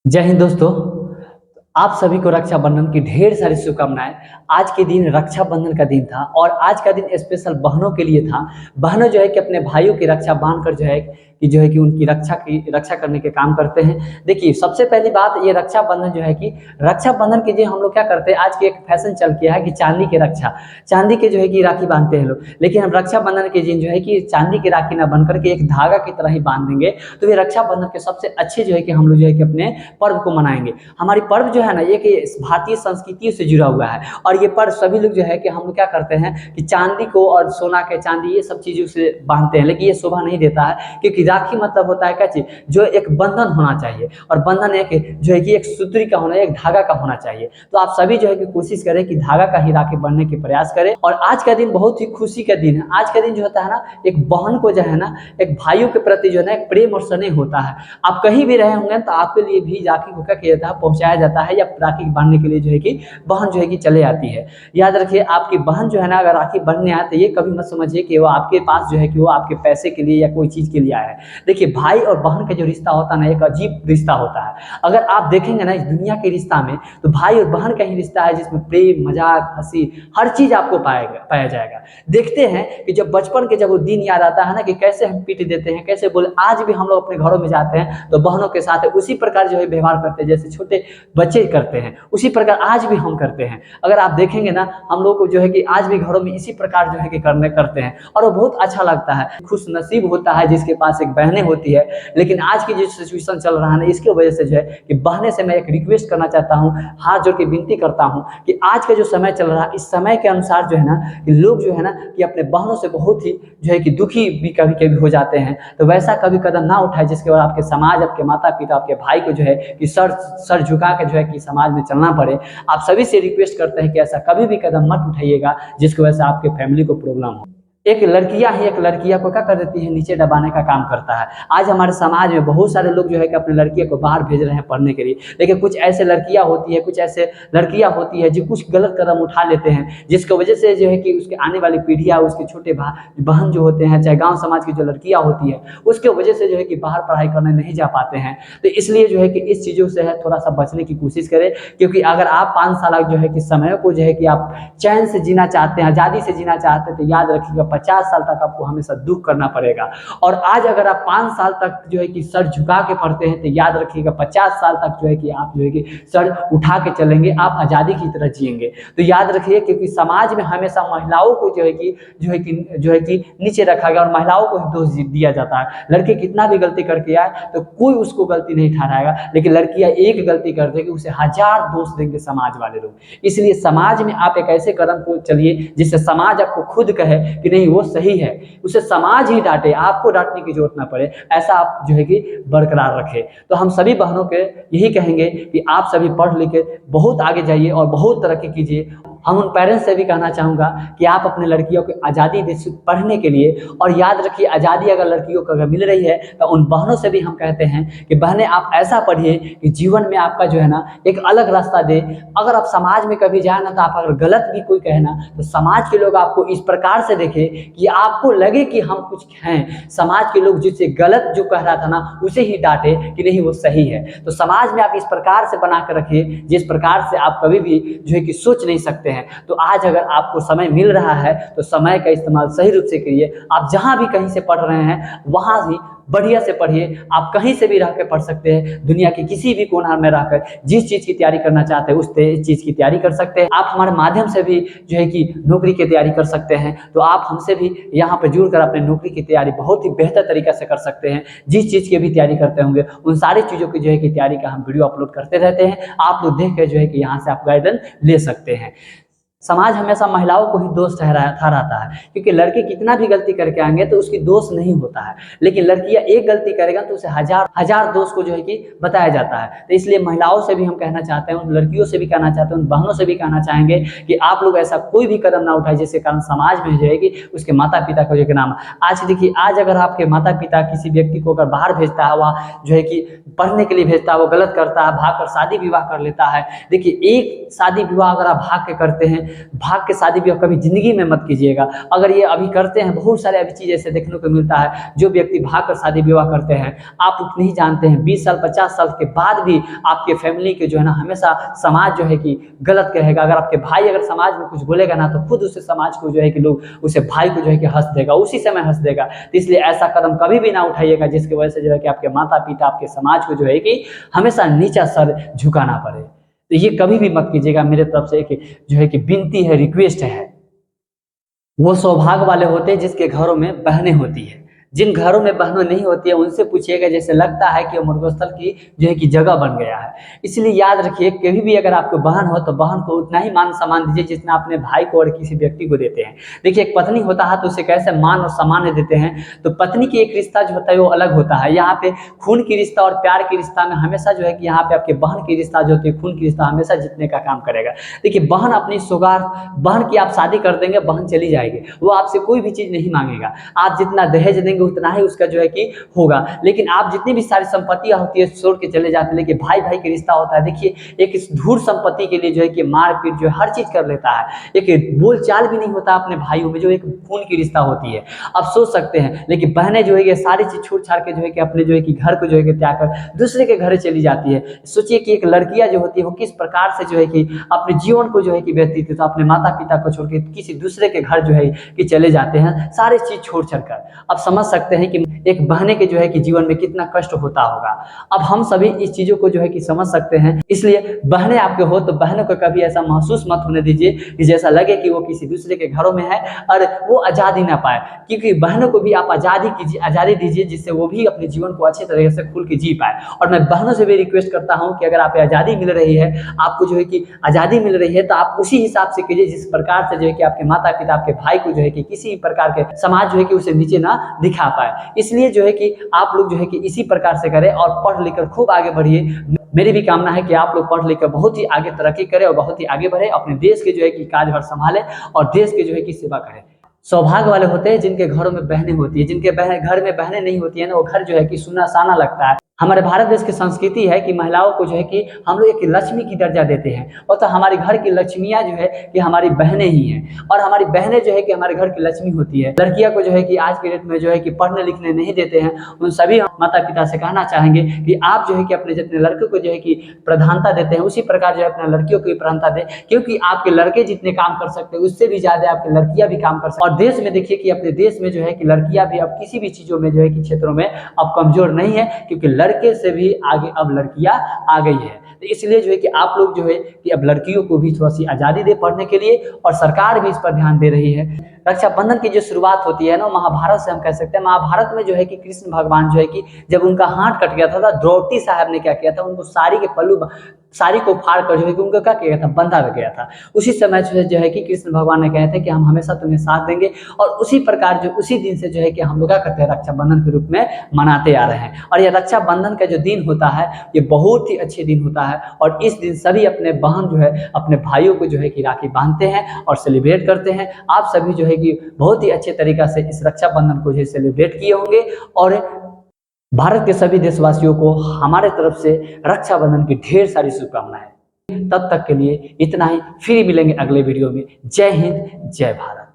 जय हिंद दोस्तों। आप सभी को रक्षाबंधन की ढेर सारी शुभकामनाएं। आज के दिन रक्षाबंधन का दिन था और आज का दिन स्पेशल बहनों के लिए था। बहनों जो है कि अपने भाइयों की रक्षा बांध कर जो है कि उनकी रक्षा करने के काम करते हैं। देखिए, सबसे पहली बात ये रक्षाबंधन जो है कि रक्षाबंधन के दिन हम लोग क्या करते हैं, आज की एक फैशन चल गया है कि चांदी की रक्षा, चांदी के जो है कि राखी बांधते हैं लोग। लेकिन हम रक्षाबंधन के दिन जो है कि चांदी की राखी ना बन करके एक धागा की तरह ही बांध देंगे। तो ये रक्षाबंधन के सबसे अच्छे जो है कि हम लोग जो है कि अपने पर्व को मनाएंगे। हमारी पर्व जो है ना, ये कि भारतीय संस्कृति से जुड़ा हुआ है और ये पर्व सभी लोग जो है कि हम लोग क्या करते हैं कि चांदी को और सोना के चांदी ये सब चीजों से बांधते हैं। लेकिन ये शोभा नहीं देता है, क्योंकि राखी मतलब होता है क्या चीज, जो एक बंधन होना चाहिए और बंधन एक जो है कि एक सूत्री का होना, एक धागा का होना चाहिए। तो आप सभी जो है कि कोशिश करें कि धागा का ही राखी बनने के प्रयास करें। और आज का दिन बहुत ही खुशी का दिन है। आज का दिन जो होता है ना, एक बहन को जो है ना, एक भाइयों के प्रति जो है ना, एक प्रेम और स्नेह होता है। आप कहीं भी रहे होंगे तो आपके लिए भी राखी को क्या किया जाता है, पहुंचाया जाता है, या राखी बांधने के लिए जो है कि बहन जो है कि चले आती है। याद रखिए, आपकी बहन जो है ना, अगर राखी बांधने आए तो ये कभी मत समझिए कि वो आपके पास जो है कि वो आपके पैसे के लिए या कोई चीज के लिए आया है। देखिए, भाई और बहन का जो रिश्ता होता है ना, एक अजीब रिश्ता होता है। अगर आप देखेंगे ना इस दुनिया के रिश्ता में, तो भाई और बहन का ही रिश्ता है जिसमें प्रेम, मजाक, हंसी, हर चीज आपको पाया जाएगा। देखते हैं कि जब बचपन के जब वो दिन याद आता है ना, कि कैसे हम पीट देते हैं, कैसे बोले, आज भी हम लोग अपने घरों में जाते हैं तो बहनों के साथ उसी प्रकार जो है व्यवहार करते हैं जैसे छोटे बच्चे करते हैं, उसी प्रकार आज भी हम करते हैं। अगर आप देखेंगे ना, हम लोग को जो है कि आज भी घरों में इसी प्रकार जो है कि करते हैं और वो बहुत अच्छा लगता है। खुश नसीब होता है जिसके पास एक बहनें होती है। लेकिन आज की जो सिचुएशन चल रहा है ना, इसकी वजह से जो है कि बहने से मैं एक रिक्वेस्ट करना चाहता हूँ, हाथ जोड़ के विनती करता हूँ कि आज का जो समय चल रहा है, इस समय के अनुसार जो है ना, कि लोग जो है ना कि अपने बहनों से बहुत ही जो है कि दुखी भी कभी कभी हो जाते हैं। तो वैसा कभी कदम ना उठाए जिसके बाद आपके समाज, आपके माता पिता, आपके भाई को जो है कि सर झुका के जो है कि समाज में चलना पड़े। आप सभी से रिक्वेस्ट करते हैं कि ऐसा कभी भी कदम मत उठाइएगा जिसकी वजह से आपके फैमिली को प्रॉब्लम हो। एक लड़कियां को क्या कर देती है, नीचे दबाने का काम करता है। आज हमारे समाज में बहुत सारे लोग जो है कि अपने लड़कियों को बाहर भेज रहे हैं पढ़ने के लिए। लेकिन कुछ ऐसे लड़कियां होती है, कुछ ऐसे लड़कियां होती है जो कुछ गलत कदम उठा लेते हैं, जिसकी वजह से जो है कि उसके आने वाली पीढ़ियां, उसके छोटे बहन जो होते हैं, चाहे गाँव समाज की जो लड़कियां होती है, उसके वजह से जो है कि बाहर पढ़ाई करने नहीं जा पाते हैं। तो इसलिए जो है कि इस चीज़ों से है थोड़ा सा बचने की कोशिश करें। क्योंकि अगर आप 5 साल जो है कि समय को जो है कि आप चैन से जीना चाहते हैं, आज़ादी से जीना चाहते हैं, तो याद रखिएगा 50 साल तक आपको हमेशा दुख करना पड़ेगा। और आज अगर आप 5 साल तक जो है कि सर झुका के पढ़ते हैं, तो याद रखिएगा 50 साल तक जो है कि आप जो है कि सर उठा के चलेंगे, आप आज़ादी की तरह जिएंगे। तो याद रखिए, क्योंकि समाज में हमेशा महिलाओं को जो है कि नीचे रखा गया और महिलाओं को ही दोष दिया जाता है। लड़के कितना भी गलती करके आए तो कोई उसको गलती नहीं ठहराएगा, लेकिन लड़कियां एक गलती कर देगी उसे 1000 दोष देंगे समाज वाले लोग। इसलिए समाज में आप एक ऐसे कदम को चलिए जिससे समाज आपको खुद कहे कि नहीं वो सही है, उसे समाज ही डांटे, आपको डांटने की जरूरत ना पड़े। ऐसा आप जो है कि बरकरार रखें। तो हम सभी बहनों के यही कहेंगे कि आप सभी पढ़ लिख के बहुत आगे जाइए और बहुत तरक्की कीजिए। हम उन पेरेंट्स से भी कहना चाहूँगा कि आप अपने लड़कियों को आज़ादी दे पढ़ने के लिए। और याद रखिए, आज़ादी अगर लड़कियों को अगर मिल रही है तो उन बहनों से भी हम कहते हैं कि बहनें आप ऐसा पढ़िए कि जीवन में आपका जो है ना एक अलग रास्ता दे। अगर आप समाज में कभी जाए ना, तो आप अगर गलत भी कोई कहे ना, तो समाज के लोग आपको इस प्रकार से देखे कि आपको लगे कि हम कुछ हैं। समाज के लोग जिससे गलत जो कह रहा था ना, उसे ही डांटे कि नहीं वो सही है। तो समाज में आप इस प्रकार से बना कर रखिए जिस प्रकार से आप कभी भी जो है कि सोच नहीं सकते हैं। तो आज अगर आपको समय मिल रहा है तो समय का इस्तेमाल सही रूप से करिए। आप जहां भी कहीं से पढ़ रहे हैं वहां ही बढ़िया से पढ़िए। आप कहीं से भी रह के पढ़ सकते हैं, दुनिया के किसी भी कोना में रहकर जिस चीज़ की तैयारी करना चाहते हैं उस चीज़ की तैयारी कर सकते हैं। आप हमारे माध्यम से भी जो है कि नौकरी की तैयारी कर सकते हैं। तो आप हमसे भी यहाँ पर जुड़कर अपने नौकरी की तैयारी बहुत ही बेहतर तरीके से कर सकते हैं। जिस चीज़ की भी तैयारी करते होंगे उन सारी चीज़ों की जो है कि तैयारी का हम वीडियो अपलोड करते रहते हैं। आप लोग देख कर जो है कि यहाँ से आप गाइडेंस ले सकते हैं। समाज हमेशा महिलाओं को ही दोष ठहराता है, क्योंकि लड़के कितना भी गलती करके आएंगे तो उसकी दोष नहीं होता है। लेकिन लड़कियां एक गलती करेगा तो उसे हजार दोष को जो है कि बताया जाता है। तो इसलिए महिलाओं से भी हम कहना चाहते हैं, उन लड़कियों से भी कहना चाहते हैं, उन बहनों से भी कहना चाहेंगे कि आप लोग ऐसा कोई भी कदम ना उठाए जिसके कारण समाज में जो है कि उसके माता पिता को जो है नाम। आज देखिए, आज अगर आपके माता पिता किसी व्यक्ति को अगर बाहर भेजता है, वह जो है कि पढ़ने के लिए भेजता है, वो गलत करता है, भाग कर शादी विवाह कर लेता है। देखिए, एक शादी विवाह अगर आप भाग के करते हैं भाग के शादी विवाह कभी ज़िंदगी में मत कीजिएगा। अगर ये अभी करते हैं, बहुत सारे अभी चीज़ ऐसे देखने को मिलता है, जो व्यक्ति भाग कर शादी विवाह करते हैं, आप नहीं जानते हैं 20 साल 50 साल के बाद भी आपके फैमिली के जो है ना हमेशा समाज जो है कि गलत कहेगा। अगर आपके भाई अगर समाज में कुछ बोलेगा ना, तो खुद उसे समाज को जो है कि लोग उसे भाई को जो है कि हंस देगा, उसी समय हंस देगा। तो इसलिए ऐसा कदम कभी भी ना उठाइएगा जिसकी वजह से जो है कि आपके माता पिता, आपके समाज को जो है कि हमेशा नीचा सर झुकाना पड़े। तो ये कभी भी मत कीजिएगा, मेरे तरफ से एक जो है कि विनती है, रिक्वेस्ट है। वो सौभाग्य वाले होते हैं जिसके घरों में बहनें होती है। जिन घरों में बहनें नहीं होती है उनसे पूछिएगा, जैसे लगता है कि मुर्गस्थल की जो है कि जगह बन गया है। इसलिए याद रखिए, कभी भी अगर आपको बहन हो तो बहन को उतना ही मान सम्मान दीजिए जितना अपने भाई को और किसी व्यक्ति को देते हैं। देखिए, एक पत्नी होता है तो उसे कैसे मान और सम्मान देते हैं, तो पत्नी की एक रिश्ता जो होता है वो अलग होता है। यहाँ पे खून की रिश्ता और प्यार की रिश्ता में हमेशा जो है कि यहाँ पे आपके बहन की रिश्ता जो होती है, खून की रिश्ता हमेशा जीतने का काम करेगा। देखिए, बहन अपनी सौगात, बहन की आप शादी कर देंगे, बहन चली जाएगी, वो आपसे कोई भी चीज़ नहीं मांगेगा। आप जितना दहेज देंगे उतना ही उसका जो है कि होगा। लेकिन आप जितनी भी सारी संपत्तियां होती है छोड़ के चले जाते हैं। लेकिन भाई भाई के रिश्ता होता है, देखिए एक इस धूर संपत्ति के लिए जो है कि मारपीट जो है हर चीज कर लेता है। एक बोल चाल भी नहीं होता अपने भाइयों में, जो एक खून की रिश्ता होती है। आप सोच सकते हैं, लेकिन बहनें जो है ये सारी चीज छोड़ छाड़ के जो है कि अपने जो है कि घर को जो है कि त्याग कर दूसरे के घर चली जाती है। सोचिए कि एक लड़कियां जो होती है वो किस प्रकार से जो है कि अपने जीवन को जो है कि व्यतीत तो अपने माता पिता को छोड़ के किसी दूसरे के घर जो है कि चले जाते हैं, सारी चीज छोड़ छाड़ कर। आप समझ सकते हैं कि एक बहने के जो है कि जीवन में कितना कष्ट होता होगा। अब हम सभी इस चीजों को जो है कि समझ सकते हैं। इसलिए बहनें आपके हो तो बहनों को कभी ऐसा महसूस मत होने दीजिए कि जैसा लगे कि वो किसी दूसरे के घरों में है और वो आज़ादी ना पाए। क्योंकि बहनों को भी आप आज़ादी कीजिए, आज़ादी दीजिए, जिससे वो भी अपने जीवन को अच्छे तरीके से खुल के जी पाए। और मैं बहनों से भी रिक्वेस्ट करता हूँ कि अगर आप आज़ादी मिल रही है, आपको जो है कि आज़ादी मिल रही है, तो आप उसी हिसाब से कीजिए जिस प्रकार से जो है कि आपके माता पिता, आपके भाई को जो है कि किसी प्रकार के समाज जो है कि उसे नीचे ना दिखा पाए। इसलिए जो है कि आप लोग जो है कि इसी प्रकार से करें और पढ़ लिख कर खूब आगे बढ़िए। मेरी भी कामना है कि आप लोग पढ़ लिख कर बहुत ही आगे तरक्की करें और बहुत ही आगे बढ़े, अपने देश के जो है कि कार्यभार संभालें और देश के जो है कि सेवा करें। सौभाग्य वाले होते हैं जिनके घरों में बहनें होती है। जिनके घर में बहनें नहीं होती है ना, वो घर जो है कि सुना साना लगता है। हमारे भारत देश की संस्कृति है कि महिलाओं को जो है कि हम लोग एक लक्ष्मी की दर्जा देते हैं, और तो हमारे घर की लक्ष्मियाँ जो है कि हमारी बहनें ही हैं, और हमारी बहनें जो है कि हमारे घर की लक्ष्मी होती है। लड़कियों को जो है कि आज के डेट में जो है कि पढ़ने लिखने नहीं देते हैं। उन सभी माता पिता से कहना चाहेंगे कि आप जो है कि अपने जितने लड़कों को जो है कि प्रधानता देते हैं, उसी प्रकार जो है अपने लड़कियों को भी प्रधानता दें। क्योंकि आपके लड़के जितने काम कर सकते हैं उससे भी ज़्यादा आपकी लड़कियाँ भी काम कर सकते हैं। और देश में देखिए कि अपने देश में जो है कि लड़कियाँ भी अब किसी भी चीज़ों में जो है कि क्षेत्रों में अब कमजोर नहीं है, क्योंकि लड़के से भी आगे अब लड़कियां आ गई है। तो इसलिए जो है कि आप लोग जो है कि अब लड़कियों को भी थोड़ी सी आज़ादी दे पढ़ने के लिए, और सरकार भी इस पर ध्यान दे रही है। रक्षाबंधन की जो शुरुआत होती है ना, महाभारत से हम कह सकते हैं। महाभारत में जो है कि कृष्ण भगवान जो है कि जब उनका हाथ कट गया था, द्रौपदी साहब ने क्या किया था, उनको साड़ी के पल्लू, साड़ी को फाड़ कर जो है कि उनको क्या किया था, बंधा गया था। उसी समय जो है कि कृष्ण भगवान ने कहे थे कि हम हमेशा तुम्हें साथ देंगे, और उसी प्रकार जो उसी दिन से जो है कि हम लोग क्या करते हैं, रक्षाबंधन के रूप में मनाते आ रहे हैं। और ये रक्षाबंधन का जो दिन होता है ये बहुत ही अच्छे दिन होता है, और इस दिन सभी अपने बहन जो है अपने भाइयों को जो है कि राखी बांधते हैं और सेलिब्रेट करते हैं। आप सभी जो है कि बहुत ही अच्छे तरीक़ा से इस रक्षाबंधन को जो सेलिब्रेट किए होंगे, और भारत के सभी देशवासियों को हमारे तरफ से रक्षाबंधन की ढेर सारी शुभकामनाएं। तब तक के लिए इतना ही, फिर मिलेंगे अगले वीडियो में। जय हिंद, जय भारत।